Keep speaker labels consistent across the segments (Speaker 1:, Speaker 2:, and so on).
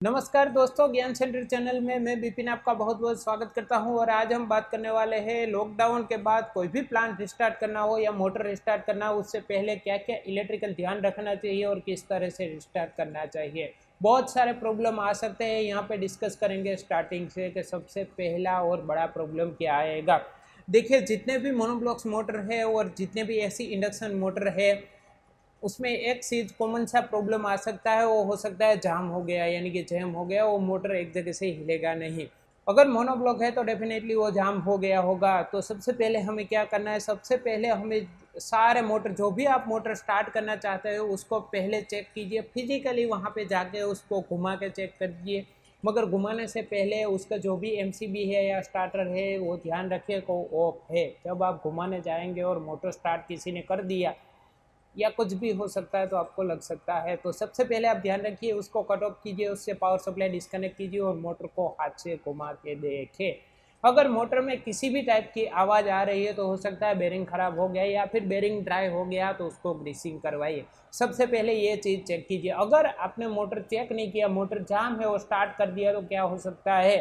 Speaker 1: नमस्कार दोस्तों, ज्ञान सेंटर चैनल में मैं विपिन आपका बहुत बहुत स्वागत करता हूं। और आज हम बात करने वाले हैं लॉकडाउन के बाद कोई भी प्लांट रिस्टार्ट करना हो या मोटर रिस्टार्ट करना हो, उससे पहले क्या क्या इलेक्ट्रिकल ध्यान रखना चाहिए और किस तरह से रिस्टार्ट करना चाहिए। बहुत सारे प्रॉब्लम आ सकते हैं, यहाँ पे डिस्कस करेंगे स्टार्टिंग से कि सबसे पहला और बड़ा प्रॉब्लम क्या आएगा। देखिए, जितने भी मोनोब्लॉक्स मोटर है और जितने भी ऐसी इंडक्शन मोटर है, उसमें एक चीज़ कॉमन सा प्रॉब्लम आ सकता है, वो हो सकता है जाम हो गया, यानी कि जैम हो गया, वो मोटर एक जगह से हिलेगा नहीं। अगर मोनोब्लॉक है तो डेफिनेटली वो जाम हो गया होगा। तो सबसे पहले हमें क्या करना है, सबसे पहले हमें सारे मोटर, जो भी आप मोटर स्टार्ट करना चाहते हो उसको पहले चेक कीजिए, फिजिकली वहाँ पे जाके उसको घुमा के चेक करिए। मगर घुमाने से पहले उसका जो भी एमसीबी है या स्टार्टर है वो ध्यान रखिए को ऑफ है। जब आप घुमाने जाएंगे और मोटर स्टार्ट किसी ने कर दिया या कुछ भी हो सकता है तो आपको लग सकता है, तो सबसे पहले आप ध्यान रखिए, उसको कट ऑफ कीजिए, उससे पावर सप्लाई डिस्कनेक्ट कीजिए और मोटर को हाथ से घुमा के देखें। अगर मोटर में किसी भी टाइप की आवाज़ आ रही है तो हो सकता है बेरिंग ख़राब हो गया या फिर बेरिंग ड्राई हो गया, तो उसको ग्रीसिंग करवाइए। सबसे पहले ये चीज़ चेक कीजिए। अगर आपने मोटर चेक नहीं किया, मोटर जाम है, वो स्टार्ट कर दिया, तो क्या हो सकता है,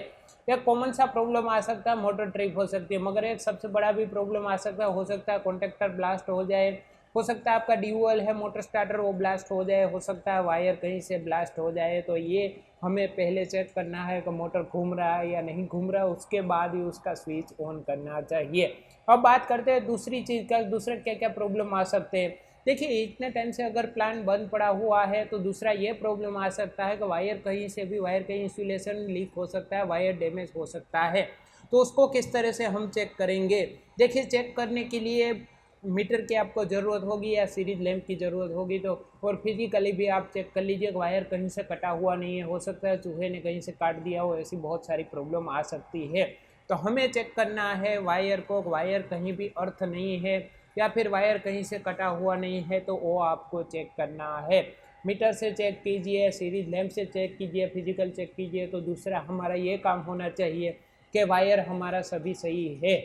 Speaker 1: एक कॉमन सा प्रॉब्लम आ सकता है, मोटर ट्रिप हो सकती है। मगर एक सबसे बड़ा भी प्रॉब्लम आ सकता है, हो सकता है कॉन्टेक्टर ब्लास्ट हो जाए, हो सकता है आपका ड्यूअल है मोटर स्टार्टर वो ब्लास्ट हो जाए, हो सकता है वायर कहीं से ब्लास्ट हो जाए। तो ये हमें पहले चेक करना है कि मोटर घूम रहा है या नहीं घूम रहा है, उसके बाद ही उसका स्विच ऑन करना चाहिए। अब बात करते हैं दूसरी चीज़ का, दूसरे क्या क्या प्रॉब्लम आ सकते हैं। देखिए, इतने टाइम से अगर प्लांट बंद पड़ा हुआ है तो दूसरा ये प्रॉब्लम आ सकता है कि वायर कहीं से भी, वायर कहीं इंसुलेशन लीक हो सकता है, वायर डैमेज हो सकता है। तो उसको किस तरह से हम चेक करेंगे। देखिए, चेक करने के लिए मीटर की आपको ज़रूरत होगी या सीरीज लैंप की ज़रूरत होगी। तो और फिजिकली भी आप चेक कर लीजिए, वायर कहीं से कटा हुआ नहीं है, हो सकता है चूहे ने कहीं से काट दिया हो, ऐसी बहुत सारी प्रॉब्लम आ सकती है। तो हमें चेक करना है वायर को, वायर कहीं भी अर्थ नहीं है या फिर वायर कहीं से कटा हुआ नहीं है, तो वो आपको चेक करना है। मीटर से चेक कीजिए, सीरीज लैंप से चेक कीजिए, फिजिकल चेक कीजिए। तो दूसरा हमारा ये काम होना चाहिए कि वायर हमारा सभी सही है।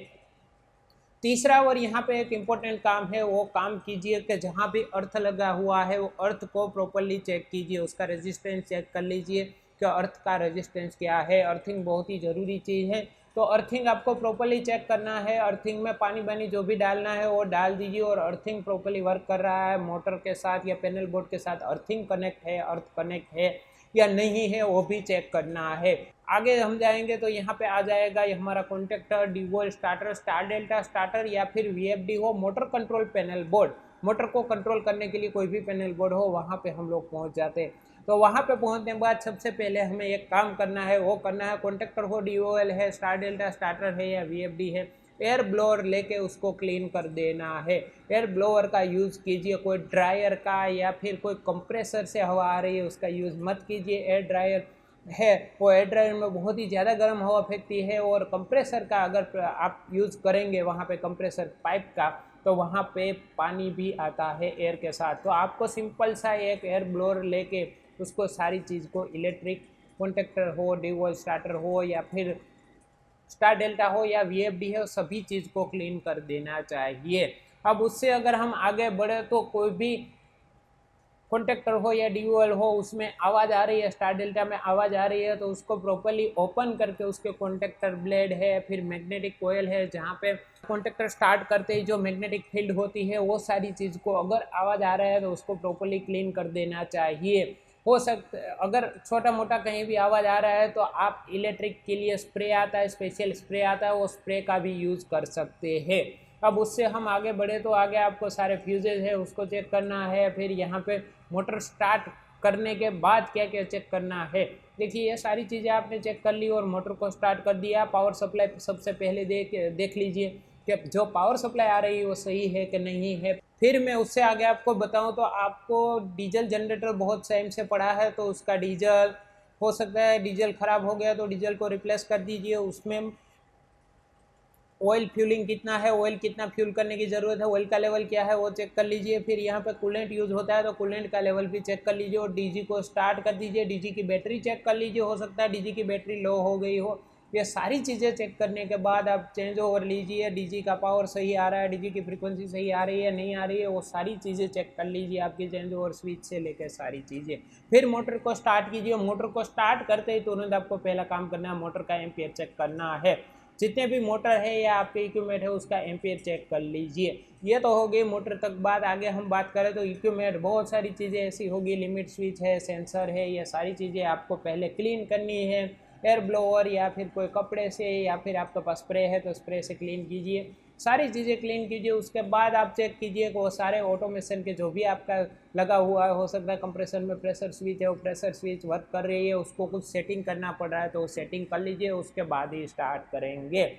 Speaker 1: तीसरा और यहाँ पे एक इम्पोर्टेंट काम है, वो काम कीजिए कि जहाँ भी अर्थ लगा हुआ है वो अर्थ को प्रॉपरली चेक कीजिए, उसका रेजिस्टेंस चेक कर लीजिए कि अर्थ का रेजिस्टेंस क्या है। अर्थिंग बहुत ही ज़रूरी चीज़ है, तो अर्थिंग आपको प्रॉपरली चेक करना है। अर्थिंग में पानी वानी जो भी डालना है वो डाल दीजिए। और अर्थिंग प्रॉपरली वर्क कर रहा है, मोटर के साथ या पैनल बोर्ड के साथ अर्थिंग कनेक्ट है, अर्थ कनेक्ट है या नहीं है, वो भी चेक करना है। आगे हम जाएंगे तो यहाँ पे आ जाएगा ये हमारा contactor, DOL starter, star delta starter या फिर वीएफडी हो, motor control panel board. Motor को कंट्रोल करने के लिए कोई भी पैनल बोर्ड हो, वहाँ पे हम लोग पहुँच जाते हैं। तो वहाँ पे पहुँचने के बाद सबसे पहले हमें एक काम करना है, वो करना है, कॉन्टेक्टर हो, डीओएल है, स्टार डेल्टा स्टार्टर है या वीएफडी है, एयर ब्लोअर लेके उसको क्लीन कर देना है। एयर ब्लोअर का यूज़ कीजिए, कोई ड्रायर का या फिर कोई कंप्रेसर से हवा आ रही है उसका यूज़ मत कीजिए। एयर ड्रायर है, वो एयर ड्रायर में बहुत ही ज़्यादा गर्म हवा फेंकती है। और कंप्रेसर का अगर आप यूज़ करेंगे वहाँ पे कंप्रेसर पाइप का, तो वहाँ पे पानी भी आता है एयर के साथ। तो आपको सिंपल सा एक एयर ब्लोअर लेके उसको सारी चीज़ को, इलेक्ट्रिक कॉन्टेक्टर हो, डिवोल स्टार्टर हो या फिर स्टार डेल्टा हो या वीएफडी है, सभी चीज़ को क्लीन कर देना चाहिए। अब उससे अगर हम आगे बढ़े तो कोई भी कॉन्टेक्टर हो या ड्यूअल हो, उसमें आवाज़ आ रही है, स्टार डेल्टा में आवाज़ आ रही है, तो उसको प्रॉपरली ओपन करके उसके कॉन्टेक्टर ब्लेड है, फिर मैग्नेटिक कोयल है, जहाँ पे कॉन्टेक्टर स्टार्ट करते ही जो मैग्नेटिक फील्ड होती है, वो सारी चीज़ को अगर आवाज़ आ रहा है तो उसको प्रॉपरली क्लीन कर देना चाहिए। हो सकता अगर छोटा मोटा कहीं भी आवाज़ आ रहा है तो आप इलेक्ट्रिक के लिए स्प्रे आता है, स्पेशल स्प्रे आता है, वो स्प्रे का भी यूज़ कर सकते हैं। अब उससे हम आगे बढ़े तो आगे आपको सारे फ्यूजेज है उसको चेक करना है। फिर यहाँ पे मोटर स्टार्ट करने के बाद क्या क्या चेक करना है। देखिए, ये सारी चीज़ें आपने चेक कर ली और मोटर को स्टार्ट कर दिया। पावर सप्लाई सबसे पहले देख लीजिए कि जो पावर सप्लाई आ रही है वो सही है कि नहीं है। फिर मैं उससे आगे आपको बताऊं तो आपको डीजल जनरेटर बहुत टाइम से पड़ा है, तो उसका डीजल हो सकता है, डीजल ख़राब हो गया तो डीजल को रिप्लेस कर दीजिए। उसमें ऑयल फ्यूलिंग कितना है, ऑयल कितना फ्यूल करने की ज़रूरत है, ऑयल का लेवल क्या है वो चेक कर लीजिए। फिर यहाँ पे कूलेंट यूज़ होता है तो कूलेंट का लेवल भी चेक कर लीजिए और डीजी को स्टार्ट कर दीजिए। डीजी की बैटरी चेक कर लीजिए, हो सकता है डीजी की बैटरी लो हो गई हो ये सारी चीज़ें चेक करने के बाद आप चेंज ओवर लीजिए, डीजी का पावर सही आ रहा है, डीजी की फ्रीक्वेंसी सही आ रही है नहीं आ रही है, वो सारी चीज़ें चेक कर लीजिए आपकी चेंज ओवर स्विच से लेकर सारी चीज़ें। फिर मोटर को स्टार्ट कीजिए। मोटर को स्टार्ट करते ही तुरंत आपको पहला काम करना है, मोटर का एम्पियर चेक करना है। जितने भी मोटर है या आपके इक्विपमेंट है उसका एम्पियर चेक कर लीजिए। ये तो हो गई मोटर तक बात। आगे हम बात करें तो इक्विपमेंट बहुत सारी चीज़ें ऐसी होगी, लिमिट स्विच है, सेंसर है, ये सारी चीज़ें आपको पहले क्लीन करनी है। एयर ब्लोअर या फिर कोई कपड़े से, या फिर आपके पास स्प्रे है तो स्प्रे से क्लीन कीजिए। सारी चीज़ें क्लीन कीजिए। उसके बाद आप चेक कीजिए कि वो सारे ऑटोमेशन के जो भी आपका लगा हुआ है, हो सकता है कंप्रेसर में प्रेशर स्विच है, वो प्रेशर स्विच वर्क कर रही है, उसको कुछ सेटिंग करना पड़ रहा है तो वो सेटिंग कर लीजिए, उसके बाद ही स्टार्ट करेंगे।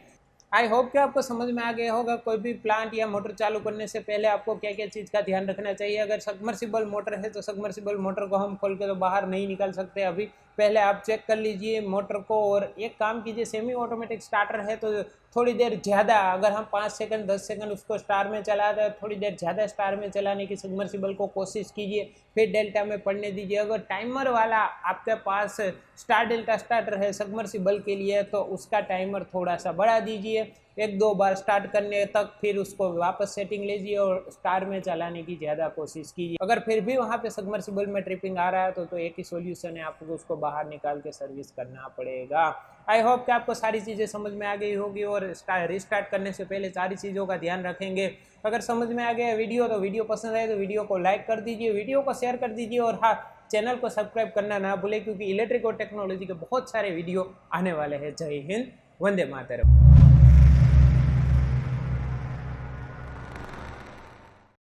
Speaker 1: आई होप कि आपको समझ में आ गया होगा कोई भी प्लांट या मोटर चालू करने से पहले आपको क्या क्या चीज़ का ध्यान रखना चाहिए। अगर सबमर्सिबल मोटर है तो सबमर्सिबल मोटर को हम खोल के तो बाहर नहीं निकाल सकते अभी, पहले आप चेक कर लीजिए मोटर को। और एक काम कीजिए, सेमी ऑटोमेटिक स्टार्टर है तो थोड़ी देर ज़्यादा, अगर हम 5 सेकंड 10 सेकंड उसको स्टार में चलाते हैं, थोड़ी देर ज़्यादा स्टार में चलाने की सबमर्सिबल को कोशिश कीजिए, फिर डेल्टा में पढ़ने दीजिए। अगर टाइमर वाला आपके पास स्टार डेल्टा स्टार्टर है सबमर्सिबल के लिए तो उसका टाइमर थोड़ा सा बढ़ा दीजिए 1-2 बार स्टार्ट करने तक, फिर उसको वापस सेटिंग लीजिए और स्टार में चलाने की ज़्यादा कोशिश कीजिए। अगर फिर भी वहाँ पे सबमर्सिबल में ट्रिपिंग आ रहा है तो एक ही सॉल्यूशन है, आपको उसको बाहर निकाल के सर्विस करना पड़ेगा। आई होप कि आपको सारी चीज़ें समझ में आ गई होगी और रिस्टार्ट करने से पहले सारी चीज़ों का ध्यान रखेंगे। अगर समझ में आ गया वीडियो तो वीडियो पसंद आए तो वीडियो को लाइक कर दीजिए, वीडियो को शेयर कर दीजिए और हाँ, चैनल को सब्सक्राइब करना ना भूलें क्योंकि इलेक्ट्रिक और टेक्नोलॉजी के बहुत सारे वीडियो आने वाले हैं। जय हिंद, वंदे मातरम।